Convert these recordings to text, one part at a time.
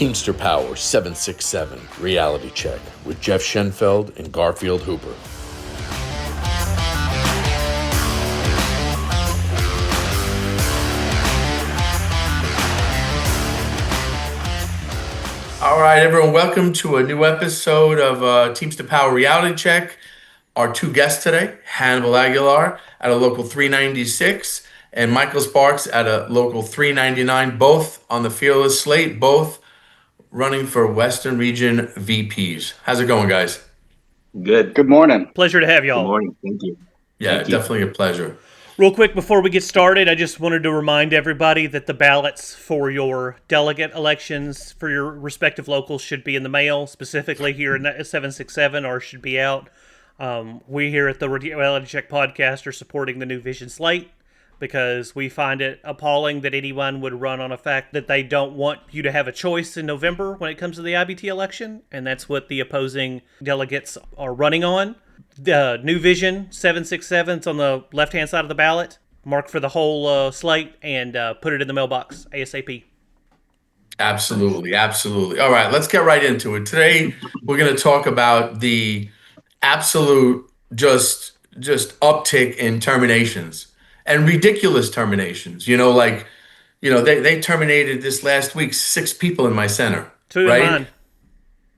Teamster Power 767 Reality Check with Jeff Schenfeld and Garfield Hooper. All right, everyone, welcome to a new episode of Teamster Power Reality Check. Our two guests today, Hannibul Aguilar at a local 396 and Michael Sparks at a local 399, both on the Fearless Slate, both running for Western Region VPs. How's it going, guys? Good. Good morning. Pleasure to have y'all. Good morning. Thank you. Yeah, Thank you. definitely a pleasure. Real quick before we get started, I just wanted to remind everybody that the ballots for your delegate elections for your respective locals should be in the mail, specifically here in 767, or should be out. We here at the Reality Check podcast are supporting the new Vision Slate because we find it appalling that anyone would run on a fact that they don't want you to have a choice in November when it comes to the IBT election, and that's what the opposing delegates are running on. The new Vision 767 is on the left-hand side of the ballot. Mark for the whole slate and put it in the mailbox ASAP. Absolutely, absolutely. All right, let's get right into it. Today, we're going to talk about the absolute just uptick in terminations and ridiculous terminations. They terminated this last week 6 people in my center. 2 right? in mine.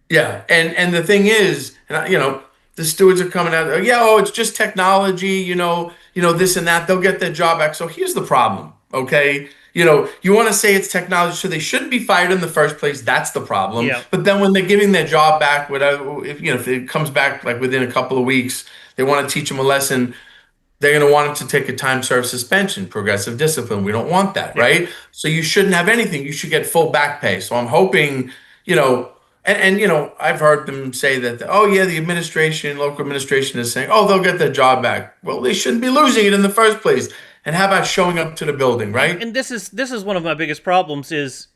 Yeah, and the thing is, the stewards are coming out. It's just technology. This and that. They'll get their job back. So here's the problem. Okay, you want to say it's technology, so they shouldn't be fired in the first place. That's the problem. Yeah. But then when they're giving their job back, if it comes back like within a couple of weeks, they want to teach them a lesson. They're going to want them to take a time served suspension, progressive discipline. We don't want that, right? So you shouldn't have anything. You should get full back pay. So I'm hoping, I've heard them say that, the local administration is saying, they'll get their job back. Well, they shouldn't be losing it in the first place. And how about showing up to the building, right? And this is one of my biggest problems is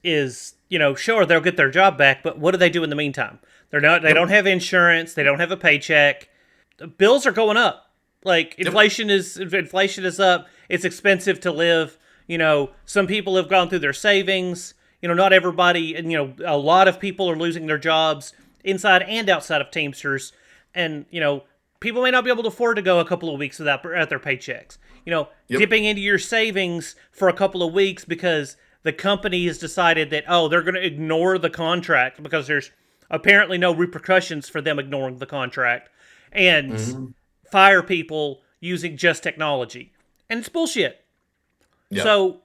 sure, they'll get their job back, but what do they do in the meantime? They don't have insurance, they don't have a paycheck. The bills are going up. Like inflation is up. It's expensive to live. Some people have gone through their savings. Not everybody, and a lot of people are losing their jobs inside and outside of Teamsters, and people may not be able to afford to go a couple of weeks without their paychecks. Dipping into your savings for a couple of weeks because the company has decided that they're going to ignore the contract because there's apparently no repercussions for them ignoring the contract, and fire people using just technology, and it's bullshit. Yeah. So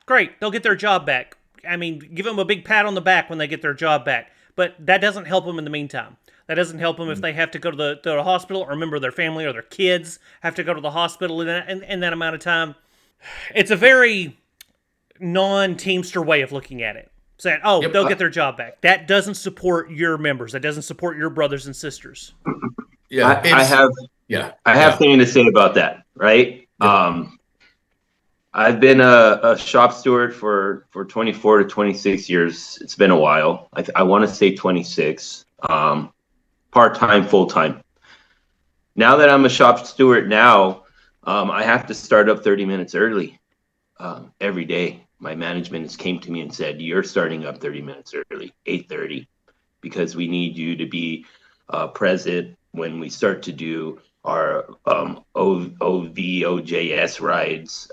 great, they'll get their job back. I mean, give them a big pat on the back when they get their job back, but that doesn't help them in the meantime. That doesn't help them if they have to go to the hospital, or a member of their family or their kids have to go to the hospital in that amount of time. It's a very non-Teamster way of looking at it. Saying, they'll get their job back. That doesn't support your members. That doesn't support your brothers and sisters. Yeah, I have something to say about that, right? Yeah. I've been a shop steward for 24 to 26 years. It's been a while. I want to say 26. Part-time, full-time. Now that I'm a shop steward now, I have to start up 30 minutes early every day. My management has came to me and said, you're starting up 30 minutes early, 8:30, because we need you to be present when we start to do our OJS rides.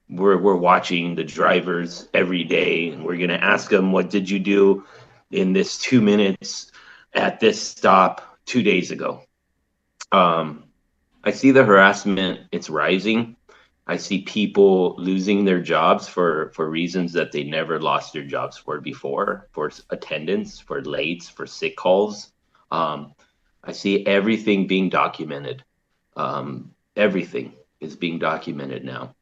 We're watching the drivers every day, and we're going to ask them, what did you do in this 2 minutes at this stop 2 days ago? I see the harassment, it's rising. I see people losing their jobs for reasons that they never lost their jobs for before, for attendance, for lates, for sick calls. I see everything being documented. Everything is being documented now.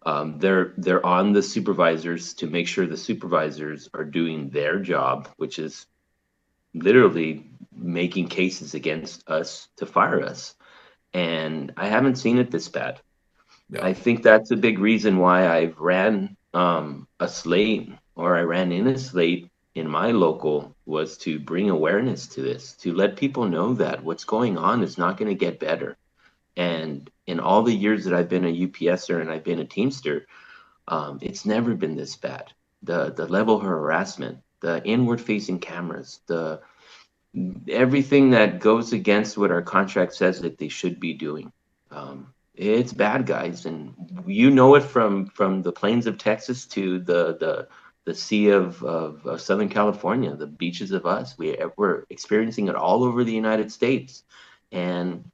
They're on the supervisors to make sure the supervisors are doing their job, which is literally making cases against us to fire us. And I haven't seen it this bad. Yeah. I think that's a big reason why I've ran a slate, or I ran in a slate in my local, was to bring awareness to this, to let people know that what's going on is not going to get better. And in all the years that I've been a UPSer and I've been a Teamster, it's never been this bad. the level of harassment, the inward facing cameras, the everything that goes against what our contract says that they should be doing. It's bad, guys, and you know it from the plains of Texas to the sea of Southern California, the beaches of us. We're experiencing it all over the United States, and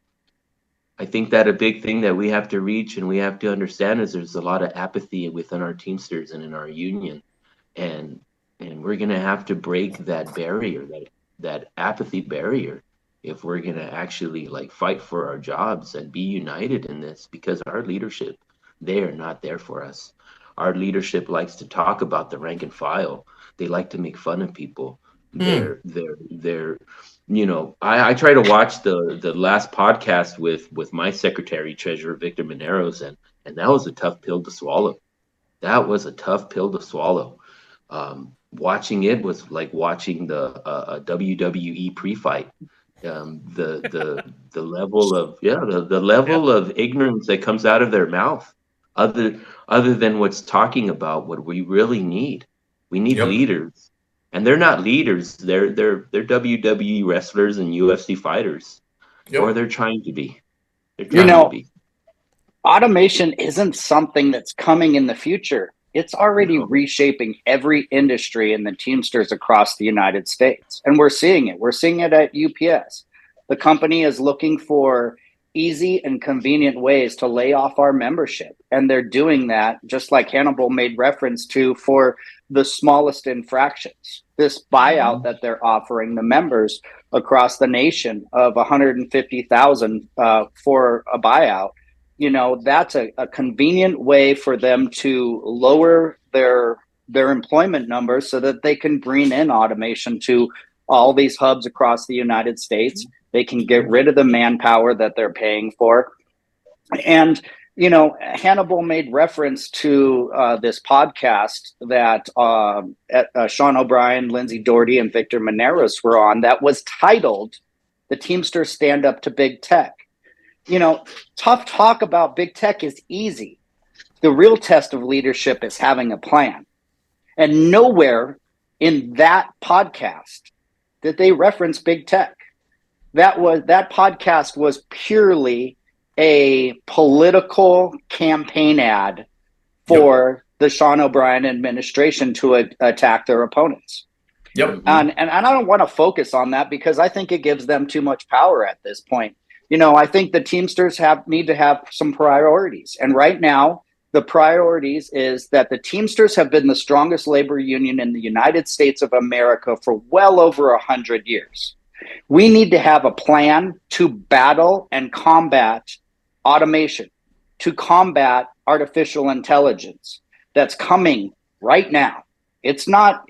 I think that a big thing that we have to reach and we have to understand is there's a lot of apathy within our Teamsters and in our union, and we're gonna have to break that barrier, that apathy barrier, if we're gonna actually like fight for our jobs and be united in this, because our leadership, they are not there for us. Our leadership likes to talk about the rank and file. They like to make fun of people. Hmm. They're I try to watch the last podcast with my secretary treasurer Victor Mineros, and that was a tough pill to swallow. That was a tough pill to swallow. Watching it was like watching a WWE pre-fight. The level of the level Yep. of ignorance that comes out of their mouth, other than what's talking about what we really need. We need Yep. leaders, and they're not leaders. They're WWE wrestlers and UFC fighters, or Yep. they're trying to be. They're You Yeah. trying to know, be. automation isn't something that's coming in the future. It's already No. reshaping every industry in the Teamsters across the United States. And we're seeing it. We're seeing it at UPS. The company is looking for easy and convenient ways to lay off our membership. And they're doing that, just like Hannibal made reference to, for the smallest infractions. This buyout that they're offering the members across the nation of 150,000 for a buyout, that's a convenient way for them to lower their employment numbers so that they can bring in automation to all these hubs across the United States. They can get rid of the manpower that they're paying for. And Hannibal made reference to this podcast that Sean O'Brien, Lindsay Doherty, and Victor Maneros were on, that was titled "The Teamsters Stand Up to Big Tech." Tough talk about big tech is easy. The real test of leadership is having a plan. And nowhere in that podcast did they reference big tech. That podcast was purely a political campaign ad Yep. for the Sean O'Brien administration to attack their opponents. Yep. And I don't want to focus on that because I think it gives them too much power at this point. I think the Teamsters need to have some priorities. And right now, the priorities is that the Teamsters have been the strongest labor union in the United States of America for well over 100 years. We need to have a plan to battle and combat automation, to combat artificial intelligence that's coming right now. It's not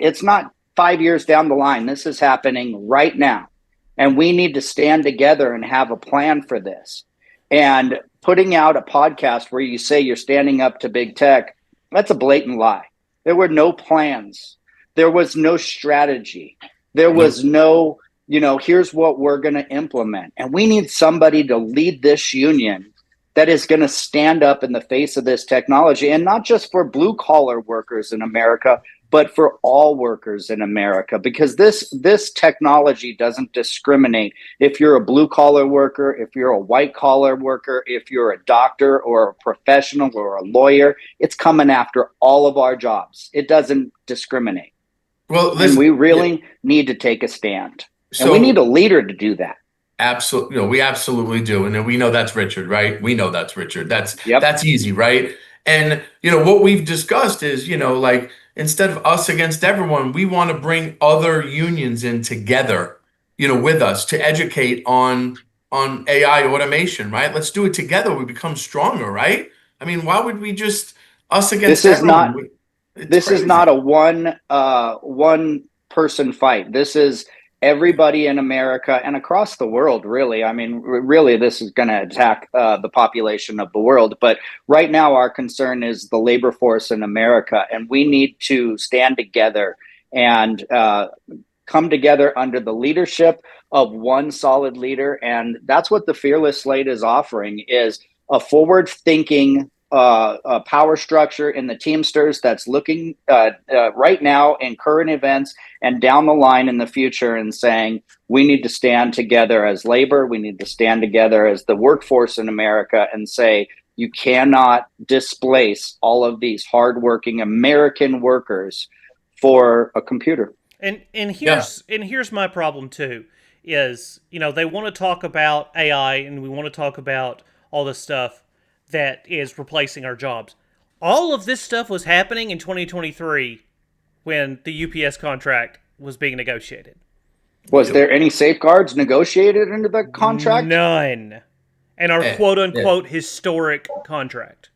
5 years down the line. This is happening right now. And we need to stand together and have a plan for this. And putting out a podcast where you say you're standing up to big tech, that's a blatant lie. There were no plans. There was no strategy. There was no, here's what we're going to implement. And we need somebody to lead this union that is going to stand up in the face of this technology, and not just for blue collar workers in America, but for all workers in America, because this technology doesn't discriminate if you're a blue collar worker, if you're a white collar worker, if you're a doctor or a professional or a lawyer. It's coming after all of our jobs. It doesn't discriminate. Well, And listen. we really need to take a stand. And we So need a leader to do that. absolutely, we absolutely do, and we know that's Richard, right? We know that's Richard. That's Yep. that's easy, right? And what we've discussed is, like instead of us against everyone, we want to bring other unions in together, with us to educate on AI automation, right? Let's do it together. We become stronger, right? I mean, why would we just us This against is not everyone? It's this is not crazy. a one person fight. This is everybody in America and across the world, really. I mean, really, this is going to attack the population of the world. But right now, our concern is the labor force in America, and we need to stand together and come together under the leadership of one solid leader. And that's what the Fearless Slate is offering: is a forward thinking power structure in the Teamsters that's looking right now in current events and down the line in the future and saying, we need to stand together as labor. We need to stand together as the workforce in America and say, you cannot displace all of these hardworking American workers for a computer. And here's my problem too is, they want to talk about AI and we want to talk about all this stuff that is replacing our jobs. All of this stuff was happening in 2023 when the UPS contract was being negotiated. Was there any safeguards negotiated into the contract? None. And our quote unquote historic contract.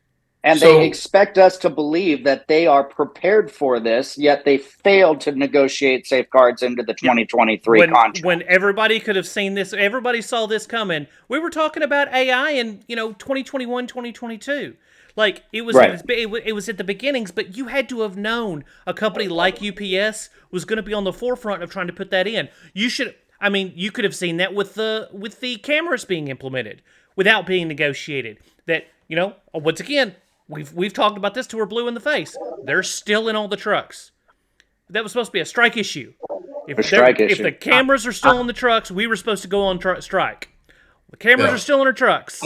And they expect us to believe that they are prepared for this, yet they failed to negotiate safeguards into the 2023 contract. When everybody could have seen this, everybody saw this coming. We were talking about AI in 2021, 2022. Like it was, right. It was at the beginnings, but you had to have known a company like UPS was going to be on the forefront of trying to put that in. You could have seen that with the cameras being implemented without being negotiated. That once again. We've talked about this till we're blue in the face. They're still in all the trucks. That was supposed to be a strike issue. If the cameras are still in the trucks, we were supposed to go on strike. The cameras are still in our trucks.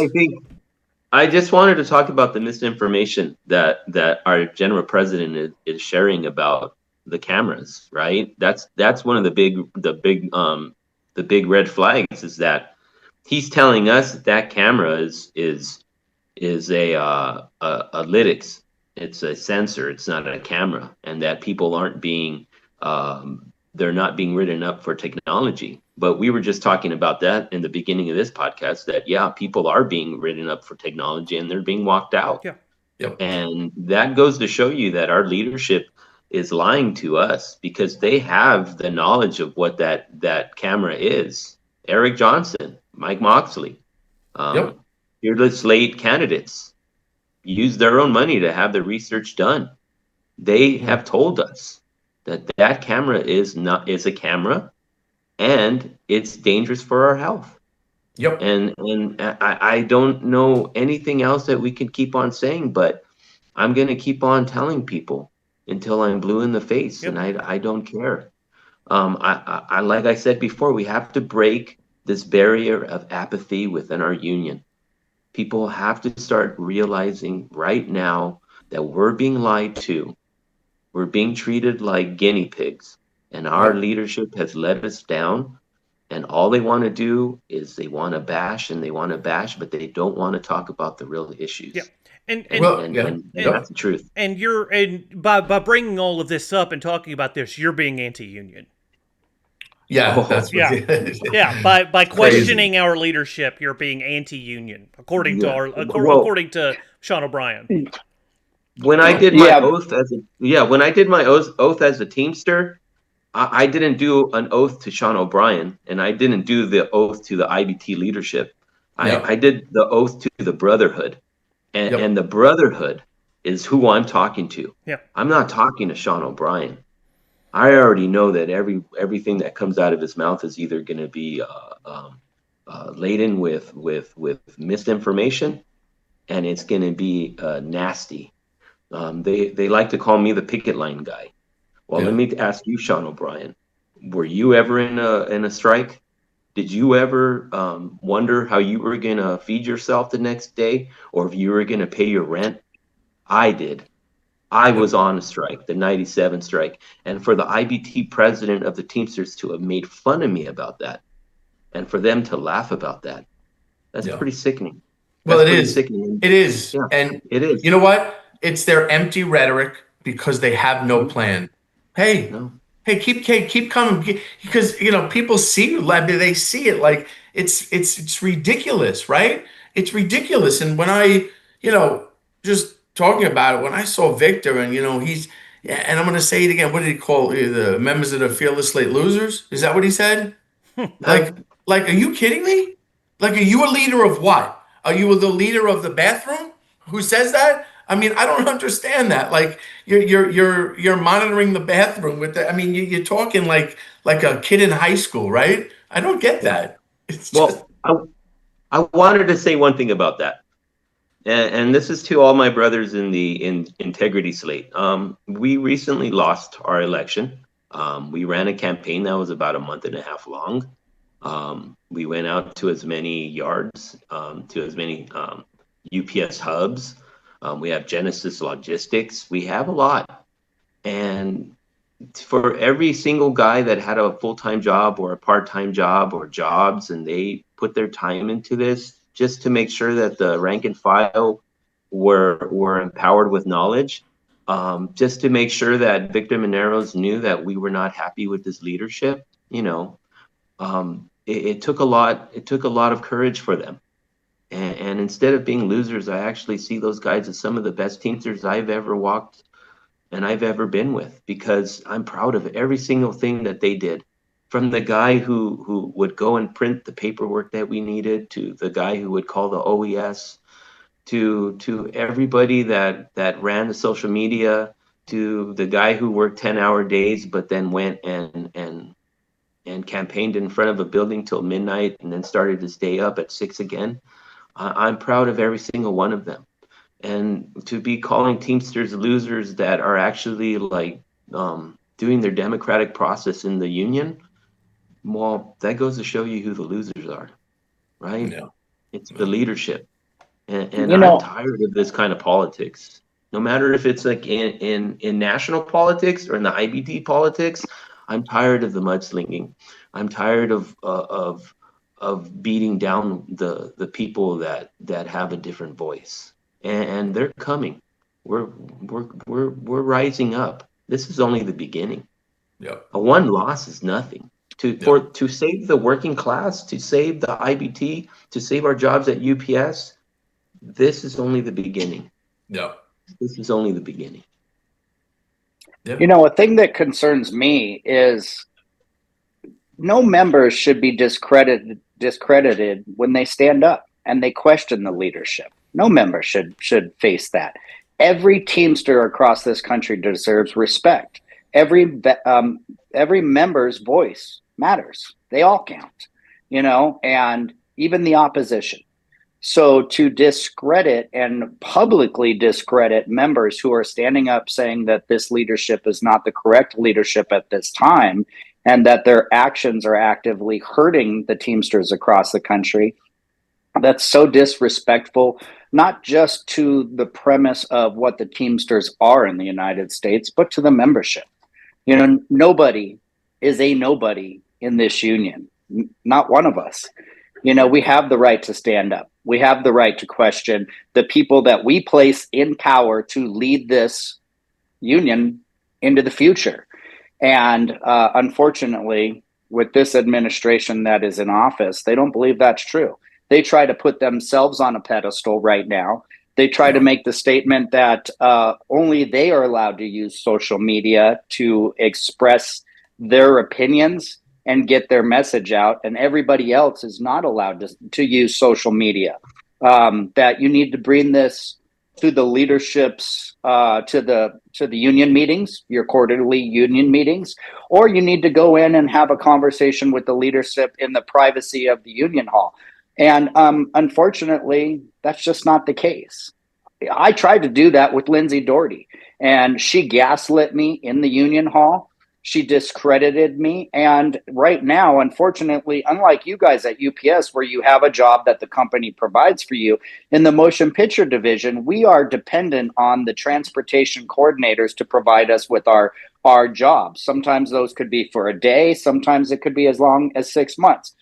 I just wanted to talk about the misinformation that our general president is sharing about the cameras. Right. That's one of the big red flags is that he's telling us that camera is a lytics. It's a sensor. It's not a camera, and that people aren't being they're not being written up for technology. But we were just talking about that in the beginning of this podcast. That people are being written up for technology, and they're being walked out. Yeah. Yep. And that goes to show you that our leadership is lying to us because they have the knowledge of what that camera is. Eric Johnson, Mike Moxley. Fearless Slate candidates use their own money to have the research done. They have told us that camera is a camera, and it's dangerous for our health. Yep. And I don't know anything else that we can keep on saying, but I'm going to keep on telling people until I'm blue in the face, and I don't care. I like I said before, we have to break this barrier of apathy within our union. People have to start realizing right now that we're being lied to. We're being treated like guinea pigs, and our leadership has let us down. And all they want to do is they want to bash and they want to bash, but they don't want to talk about the real issues. Yeah. And that's the truth. And by bringing all of this up and talking about this, you're being anti-union. Yeah, that's what By questioning our leadership, you're being anti-union, according to Sean O'Brien. When I did my oath as a Teamster, I didn't do an oath to Sean O'Brien, and I didn't do the oath to the IBT leadership. I did the oath to the Brotherhood, and the Brotherhood is who I'm talking to. Yeah. I'm not talking to Sean O'Brien. I already know that everything that comes out of his mouth is either going to be laden with misinformation, and it's going to be nasty. They like to call me the picket line guy. Well, let me ask you, Sean O'Brien, were you ever in a strike? Did you ever wonder how you were going to feed yourself the next day, or if you were going to pay your rent? I did. I was on a strike, the 97 strike. And for the IBT president of the Teamsters to have made fun of me about that, and for them to laugh about that, that's pretty sickening. Well, it is. Sickening. It is. Yeah, and it is. You know what? It's their empty rhetoric because they have no plan. Hey, keep coming, because people see, they see it like it's ridiculous, right? It's ridiculous. And when I just talking about it, when I saw Victor and and I'm going to say it again, what did he call the members of the Fearless Slate losers? Is that what he said? like are you kidding me? Like, are you a leader of what? Are you the leader of the bathroom? Who says that? I mean, I don't understand that. Like, you're monitoring the bathroom with that. I mean, you're talking like a kid in high school, right? I don't get that. It's I wanted to say one thing about that. And this is to all my brothers in the integrity slate. We recently lost our election. We ran a campaign that was about a month and a half long. We went out to as many yards, to as many UPS hubs. We have Genesis Logistics. We have a lot. And for every single guy that had a full-time job or a part-time job or jobs, and they put their time into this just to make sure that the rank and file were empowered with knowledge, just to make sure that Victor Mineros knew that we were not happy with his leadership. It took a lot. It took a lot of courage for them. And instead of being losers, I actually see those guys as some of the best teamsters I've ever walked and I've ever been with, because I'm proud of every single thing that they did. From the guy who would go and print the paperwork that we needed, to the guy who would call the OES, to everybody that ran the social media, to the guy who worked 10-hour days but then went and campaigned in front of a building till midnight and then started his day up at 6 again. I'm proud of every single one of them. And to be calling Teamsters losers that are actually like doing their democratic process in the union, well, that goes to show you who the losers are, right? Yeah. It's the leadership. And You I'm know, tired of this kind of politics. No matter if it's like in national politics or in the IBD politics, I'm tired of the mudslinging. I'm tired of beating down the people that have a different voice. And they're coming. We're rising up. This is only the beginning. Yep. A one loss is nothing. To save the working class, to save the IBT, to save our jobs at UPS, this is only the beginning. Yep. This is only the beginning. you know, a thing that concerns me is no members should be discredited when they stand up and they question the leadership. No member should face that. Every Teamster across this country deserves respect. Every member's voice matters. They all count, and even the opposition. So to discredit and publicly discredit members who are standing up saying that this leadership is not the correct leadership at this time, and that their actions are actively hurting the Teamsters across the country, that's so disrespectful, not just to the premise of what the Teamsters are in the United States, but to the membership. Nobody is a nobody in this union, not one of us. We have the right to stand up. We have the right to question the people that we place in power to lead this union into the future. And unfortunately, with this administration that is in office, they don't believe that's true. They try to put themselves on a pedestal right now. They try to make the statement that only they are allowed to use social media to express their opinions and get their message out, and everybody else is not allowed to use social media. That you need to bring this to the leaderships, to the union meetings, your quarterly union meetings, or you need to go in and have a conversation with the leadership in the privacy of the union hall. And unfortunately, that's just not the case. I tried to do that with Lindsay Doherty, and she gaslit me in the union hall. She discredited me. And right now, unfortunately, unlike you guys at UPS, where you have a job that the company provides for you, in the motion picture division, we are dependent on the transportation coordinators to provide us with our jobs. Sometimes those could be for a day. Sometimes it could be as long as 6 months.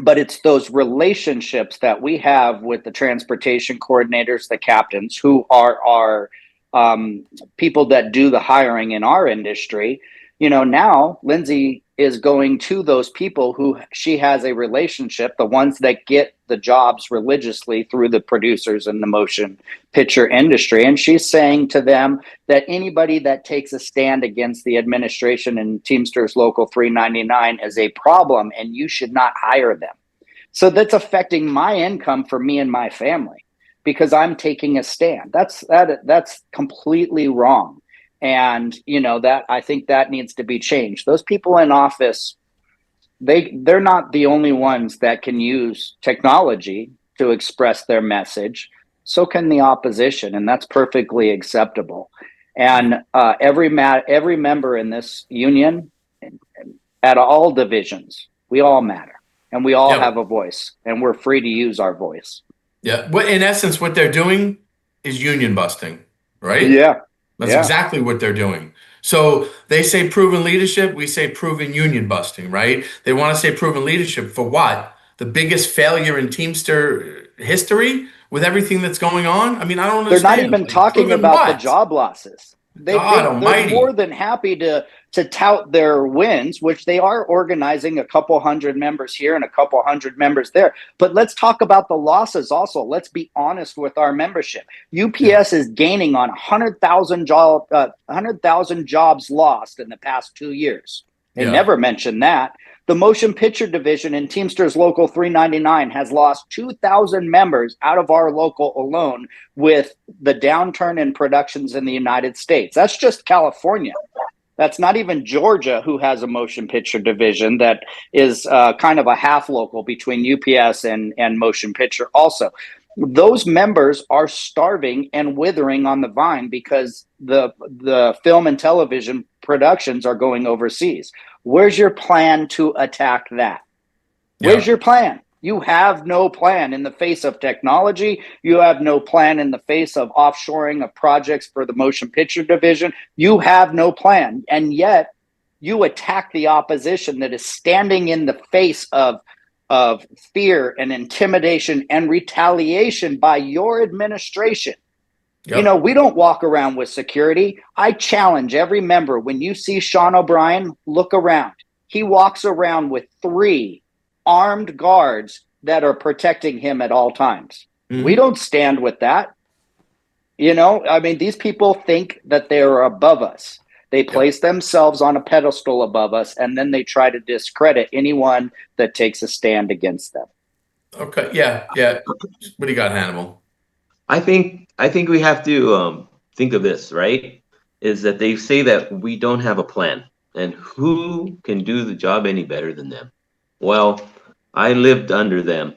But it's those relationships that we have with the transportation coordinators, the captains, who are our people that do the hiring in our industry. Now Lindsay is going to those people who she has a relationship, the ones that get the jobs religiously through the producers in the motion picture industry. And she's saying to them that anybody that takes a stand against the administration and Teamsters Local 399 is a problem and you should not hire them. So that's affecting my income for me and my family because I'm taking a stand. That's completely wrong. And that I think that needs to be changed. Those people in office, they're not the only ones that can use technology to express their message. So can the opposition, and that's perfectly acceptable. And every member in this union, at all divisions, we all matter, and we all Yeah. have a voice, and we're free to use our voice. Yeah. Well, in essence, what they're doing is union busting, right? Yeah, That's yeah. exactly what they're doing. So they say proven leadership, we say proven union busting, right? They want to say proven leadership for what? The biggest failure in Teamster history with everything that's going on? I mean, I don't They're not understand. even Like, talking proven about the what? job losses. God They're more almighty. than happy to tout their wins, which they are organizing a couple hundred members here and a couple hundred members there. But let's talk about the losses also. Let's be honest with our membership. Yeah. UPS is gaining on 100,000 jobs lost in the past 2 years. They Yeah. never mentioned that. The motion picture division in Teamsters Local 399 has lost 2,000 members out of our local alone with the downturn in productions in the United States. That's just California. That's not even Georgia, who has a motion picture division that is kind of a half local between UPS and motion picture also. Those members are starving and withering on the vine because the film and television productions are going overseas. Where's your plan to attack that? Where's Yeah. your plan? You have no plan in the face of technology. You have no plan in the face of offshoring of projects for the motion picture division. You have no plan. And yet you attack the opposition that is standing in the face of fear and intimidation and retaliation by your administration. You know, Yep. we don't walk around with security. I challenge every member, when you see Sean O'Brien, look around. He walks around with 3 armed guards that are protecting him at all times. We Hmm. don't stand with that. You know, I mean, these people think that they're above us. They Yep. place themselves on a pedestal above us, and then they try to discredit anyone that takes a stand against them. Okay. Yeah. Yeah. What do you got, Hannibal? I think we have to think of this, right? Is that they say that we don't have a plan, and who can do the job any better than them? Well, I lived under them,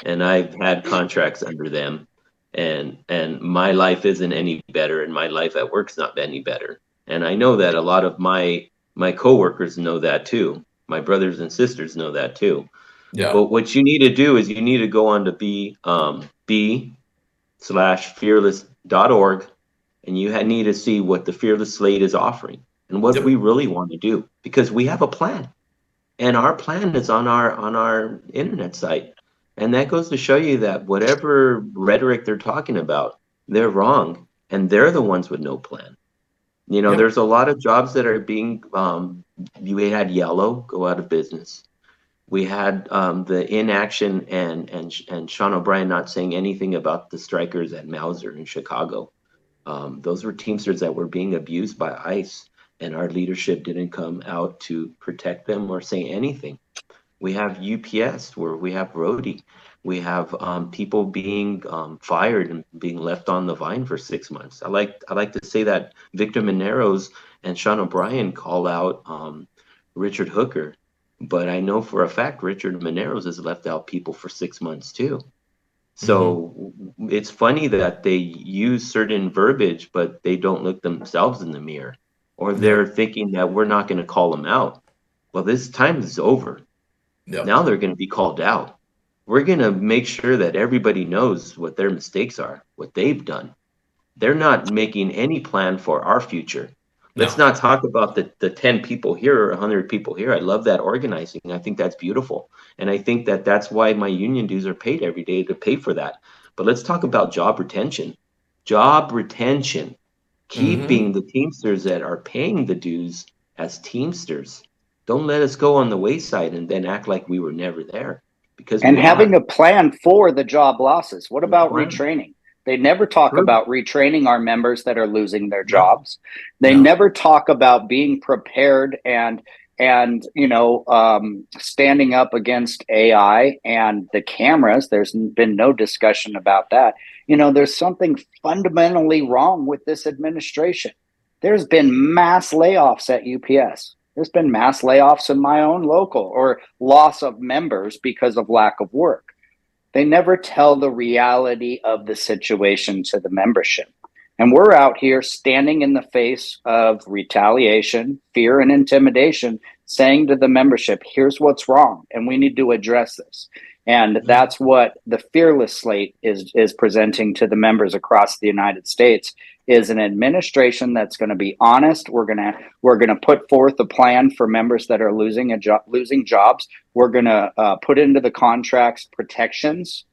and I've had contracts under them, and my life isn't any better, and my life at work's not any better. And I know that a lot of my coworkers know that too. My brothers and sisters know that too. Yeah. But what you need to do is you need to go on to b/fearless.org, and you need to see what the Fearless Slate is offering and what we Yep. really want to do, because we have a plan, and our plan is on our internet site. And that goes to show you that whatever rhetoric they're talking about, they're wrong, and they're the ones with no plan. Yep. There's a lot of jobs that are being you had Yellow go out of business. We had the inaction and Sean O'Brien not saying anything about the strikers at Mauser in Chicago. Those were Teamsters that were being abused by ICE, and our leadership didn't come out to protect them or say anything. We have UPS, where we have Rhodey. We have people being fired and being left on the vine for 6 months. I like to say that Victor Mineros and Sean O'Brien call out Richard Hooker, but I know for a fact Richard Mineros has left out people for 6 months too. Hmm. So it's funny that they use certain verbiage, but they don't look themselves in the mirror, or they're Yep. thinking that we're not going to call them out. Well, this time is over. Yep. Now they're going to be called out. We're going to make sure that everybody knows what their mistakes are, what they've done. They're not making any plan for our future. Let's No. not talk about the 10 people here or 100 people here. I love that organizing. I think that's beautiful. And I think that that's why my union dues are paid every day, to pay for that. But let's talk about job retention. Job retention, Hmm. keeping the Teamsters that are paying the dues as Teamsters. Don't let us go on the wayside and then act like we were never there, because And we having are. a plan for the job losses. What Good about plan. retraining? They never talk True. about retraining our members that are losing their No. jobs. They No. never talk about being prepared and standing up against AI and the cameras. There's been no discussion about that. You know, there's something fundamentally wrong with this administration. There's been mass layoffs at UPS. There's been mass layoffs in my own local, or loss of members because of lack of work. They never tell the reality of the situation to the membership. And we're out here standing in the face of retaliation, fear, and intimidation, saying to the membership, here's what's wrong, and we need to address this. And that's what the Fearless Slate is presenting to the members across the United States, is an administration that's going to be honest. We're going to put forth a plan for members that are losing jobs. We're going to put into the contracts protections,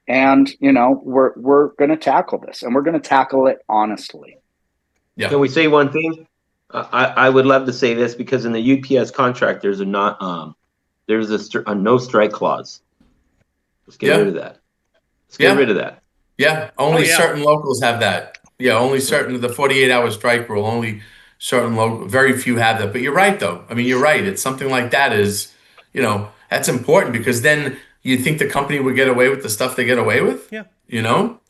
and we're going to tackle this, and we're going to tackle it honestly. Yeah. Can we say one thing? I would love to say this, because in the UPS contract there's a no strike clause. Let's get rid of that. Let's get rid of that. Yeah, only certain locals have that. Yeah, only certain of the 48-hour strike rule. Only certain local, very few have that. But you're right, though. I mean, you're right. It's something like that is, that's important, because then you think the company would get away with the stuff they get away with. Yeah.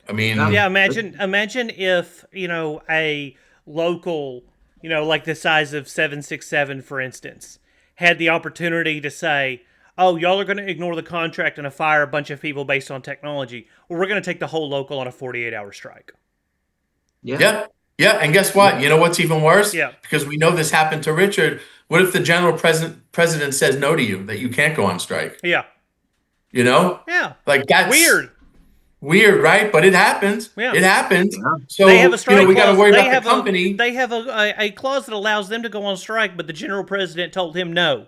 I mean, yeah. Imagine if a local, like the size of 767, for instance, had the opportunity to say, oh, y'all are going to ignore the contract and fire a bunch of people based on technology. Well, we're going to take the whole local on a 48-hour strike. Yeah. And guess what? You know what's even worse? Yeah. Because we know this happened to Richard. What if the general president says no to you, that you can't go on strike? Yeah. Yeah. Like, that's weird, right? But it happens. Yeah. It happens. Yeah. So, they have a strike we got to clause. worry about the company. They have a clause that allows them to go on strike, but the general president told him no.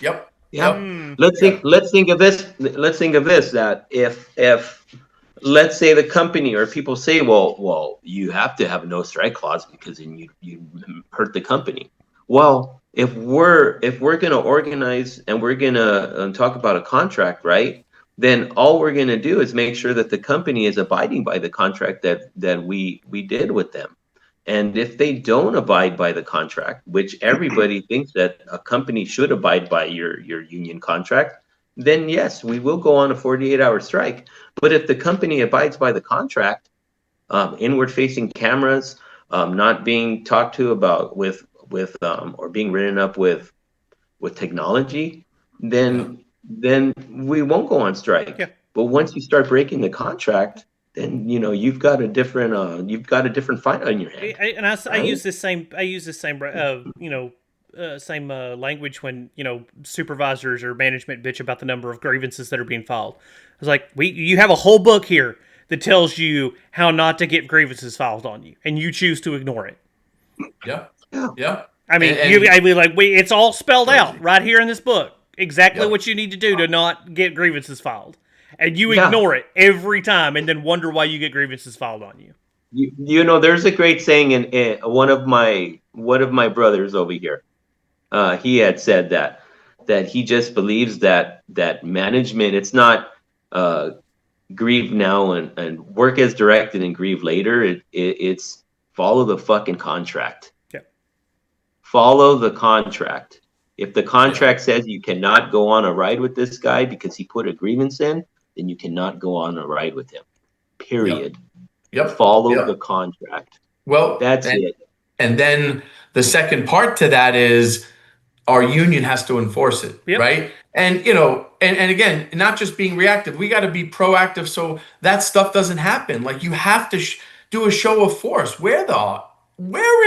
Yep. Yeah. Let's think of this. Let's think of this, that if let's say the company or people say, well, you have to have a no strike clause because then you hurt the company. Well, if we're going to organize and we're going to talk about a contract, right? Then all we're going to do is make sure that the company is abiding by the contract that we did with them. And if they don't abide by the contract, which everybody thinks that a company should abide by your union contract, then yes, we will go on a 48-hour strike. But if the company abides by the contract, inward-facing cameras, not being talked to about with or being written up with technology, then we won't go on strike. Yeah. But once you start breaking the contract, then you've got a different fight on your hands. And I use this same same language when supervisors or management bitch about the number of grievances that are being filed. It's like, you have a whole book here that tells you how not to get grievances filed on you, and you choose to ignore it. Yeah. I mean, it's all spelled out right here in this book. Exactly what you need to do to not get grievances filed. And you ignore it every time, and then wonder why you get grievances filed on you. There's a great saying in one of my brothers over here. He had said that he just believes that management, it's not grieve now and work as directed and grieve later. It's follow the fucking contract. Yeah. Follow the contract. If the contract says you cannot go on a ride with this guy because he put a grievance in, then you cannot go on a ride with him. Period. Yep. Follow the contract. Well, that's it. And then the second part to that is our union has to enforce it, right? And and again, not just being reactive, we got to be proactive so that stuff doesn't happen. Like, you have to do a show of force. Where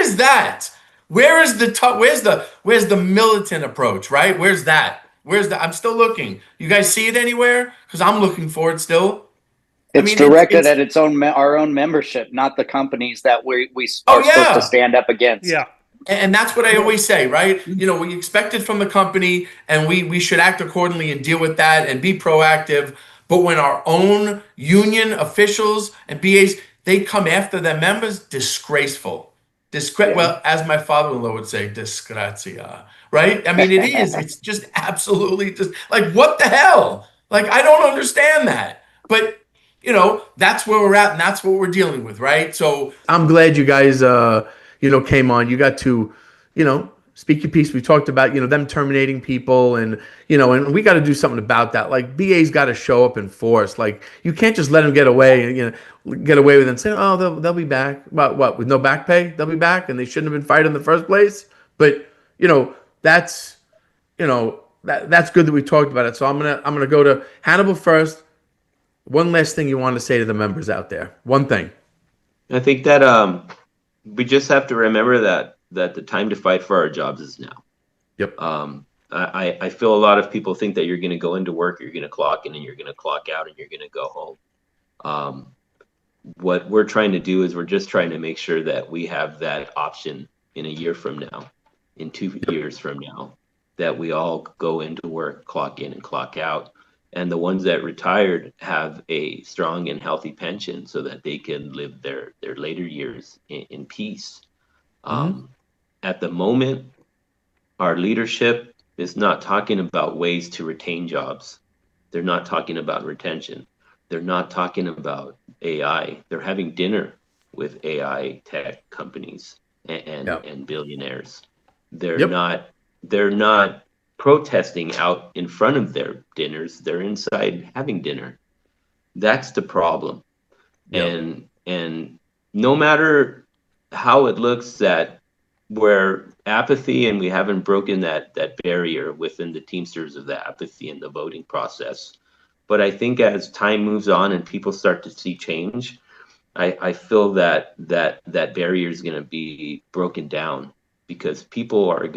is that? Where's the militant approach, right? Where's that? I'm still looking. You guys see it anywhere? Because I'm looking for it still. It's directed at our own membership, not the companies that we are supposed to stand up against. Yeah. And that's what I always say, right? We expect it from the company, and we should act accordingly and deal with that and be proactive. But when our own union officials and BAs, they come after their members, disgraceful. Well, as my father-in-law would say, disgrazia, right? I mean, it is. It's just absolutely just like, what the hell? Like, I don't understand that. But that's where we're at, and that's what we're dealing with, right? So I'm glad you guys, came on. You got to, speak your piece. We talked about, them terminating people, and and we got to do something about that. Like, BA's got to show up in force. Like, you can't just let them get away, get away with it and say, oh, they'll be back. What, with no back pay? They'll be back, and they shouldn't have been fired in the first place. But that's that's good that we talked about it. So I'm gonna go to Hannibal first. One last thing you want to say to the members out there. One thing. I think that we just have to remember that the time to fight for our jobs is now. Yep. I feel a lot of people think that you're going to go into work, you're going to clock in, and you're going to clock out, and you're going to go home. What we're trying to do is we're just trying to make sure that we have that option in a year from now, in 2 years from now, that we all go into work, clock in and clock out. And the ones that retired have a strong and healthy pension so that they can live their later years in peace. At the moment, our leadership is not talking about ways to retain jobs. They're not talking about retention. They're not talking about AI. They're having dinner with AI tech companies and billionaires. They're not protesting out in front of their dinners. They're inside having dinner. That's the problem. Yep. And no matter how it looks that we're apathy and we haven't broken that barrier within the Teamsters of the apathy in the voting process. But I think as time moves on and people start to see change, I feel that barrier is going to be broken down because people are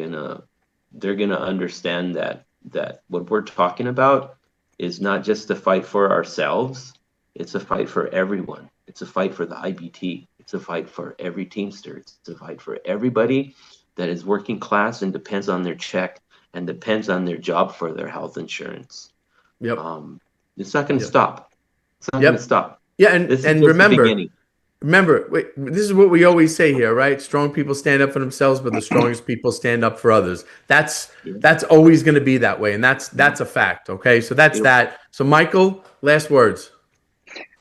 they're going to understand that what we're talking about is not just a fight for ourselves. It's a fight for everyone. It's a fight for the IBT. It's a fight for every Teamster. It's a fight for everybody that is working class and depends on their check and depends on their job for their health insurance. Yep. It's not going to Yep. stop. It's not going Yep. to stop. Yeah, This is and just the remember, beginning. wait, this is what we always say here, right? Strong people stand up for themselves, but the strongest people stand up for others. That's always going to be that way, and that's a fact. Okay, so that's Yep. that. So, Michael, last words.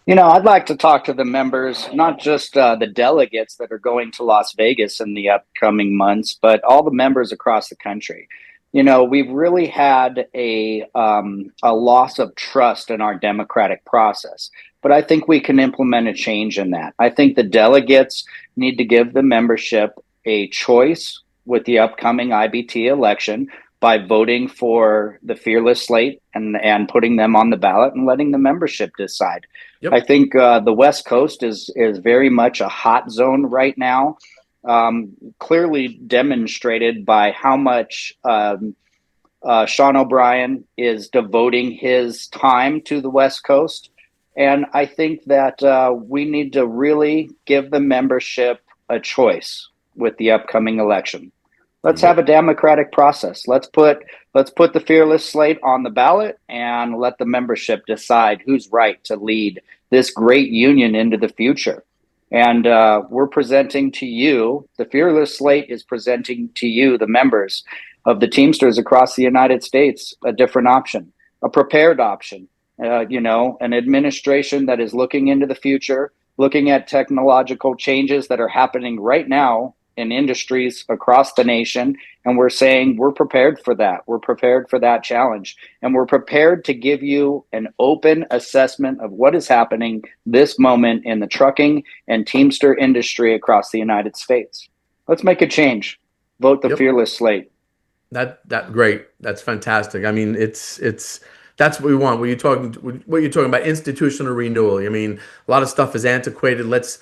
I'd like to talk to the members, not just the delegates that are going to Las Vegas in the upcoming months, but all the members across the country. We've really had a loss of trust in our democratic process, but I think we can implement a change in that. I think the delegates need to give the membership a choice with the upcoming IBT election by voting for the Fearless Slate and putting them on the ballot and letting the membership decide. I Yep. think the West Coast is very much a hot zone right now, clearly demonstrated by how much Sean O'Brien is devoting his time to the West Coast. And I think that we need to really give the membership a choice with the upcoming election. Let's have a Yep. democratic process. Let's put the Fearless Slate on the ballot and let the membership decide who's right to lead this great union into the future. And we're presenting to you, the Fearless Slate is presenting to you, the members of the Teamsters across the United States, a different option, a prepared option, an administration that is looking into the future, looking at technological changes that are happening right now in industries across the nation. And we're saying we're prepared for that. We're prepared for that challenge. And we're prepared to give you an open assessment of what is happening this moment in the trucking and Teamster industry across the United States. Let's make a change. Vote the Yep. Fearless Slate. That great. That's fantastic. I mean, it's that's what we want. What you're talking about institutional renewal. I mean, a lot of stuff is antiquated. Let's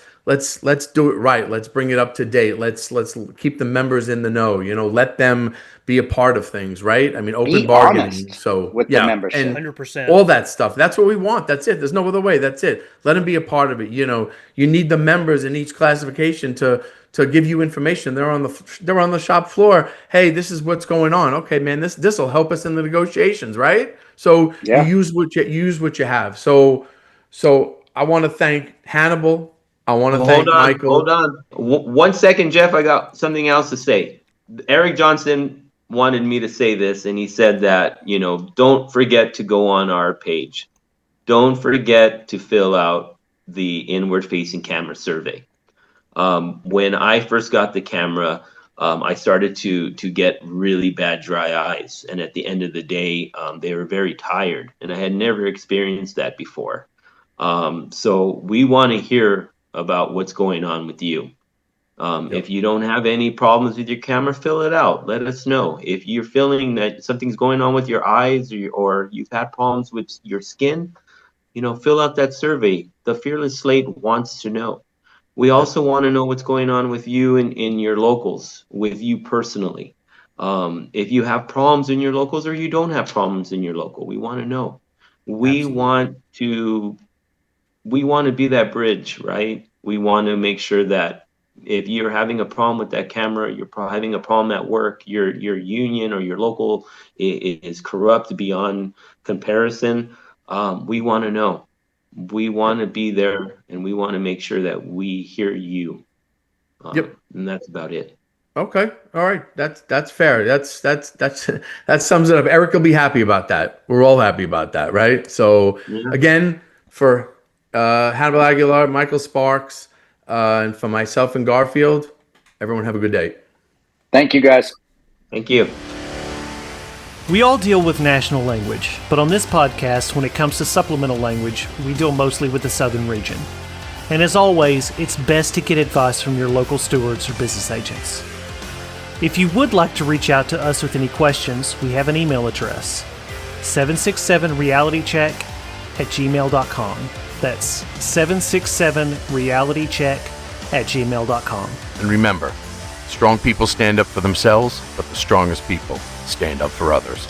do it right. Let's bring it up to date. Let's keep the members in the know. Let them be a part of things, right? I mean, open Be bargaining. honest So with the yeah, membership. and 100%. all that stuff. That's what we want. That's it. There's no other way. That's it. Let them be a part of it. You need the members in each classification to give you information. They're on the shop floor. Hey, this is what's going on. Okay, man, this will help us in the negotiations, right? So you Yeah. use what you have. So I want to thank Hannibal. I want to Hold thank on, Michael. hold on. 1 second, Jeff. I got something else to say. Eric Johnson wanted me to say this, and he said that, don't forget to go on our page. Don't forget to fill out the inward facing camera survey. When I first got the camera, I started to get really bad dry eyes, and at the end of the day, they were very tired, and I had never experienced that before. So we want to hear about what's going on with you. Yep. If you don't have any problems with your camera, fill it out. Let us know. If you're feeling that something's going on with your eyes or you've had problems with your skin, fill out that survey. The Fearless Slate wants to know. We also want to know what's going on with you in your locals, with you personally. If you have problems in your locals or you don't have problems in your local, we want to know. We Absolutely. want to we want to be that bridge, right? We want to make sure that if you're having a problem with that camera, you're having a problem at work, your union or your local is corrupt beyond comparison. We want to know. We want to be there, and we want to make sure that we hear you. Yep. And that's about it. Okay. All right. That's fair. That's that sums it up. Eric will be happy about that. We're all happy about that, right? So Yeah. again, for Hannibal Aguilar, Michael Sparks, and for myself and Garfield, everyone have a good day. Thank you, guys. Thank you. We all deal with national language, but on this podcast, when it comes to supplemental language, we deal mostly with the southern region. And as always, it's best to get advice from your local stewards or business agents. If you would like to reach out to us with any questions, we have an email address, 767realitycheck@gmail.com. That's 767realitycheck@gmail.com. And remember, strong people stand up for themselves, but the strongest people stand up for others.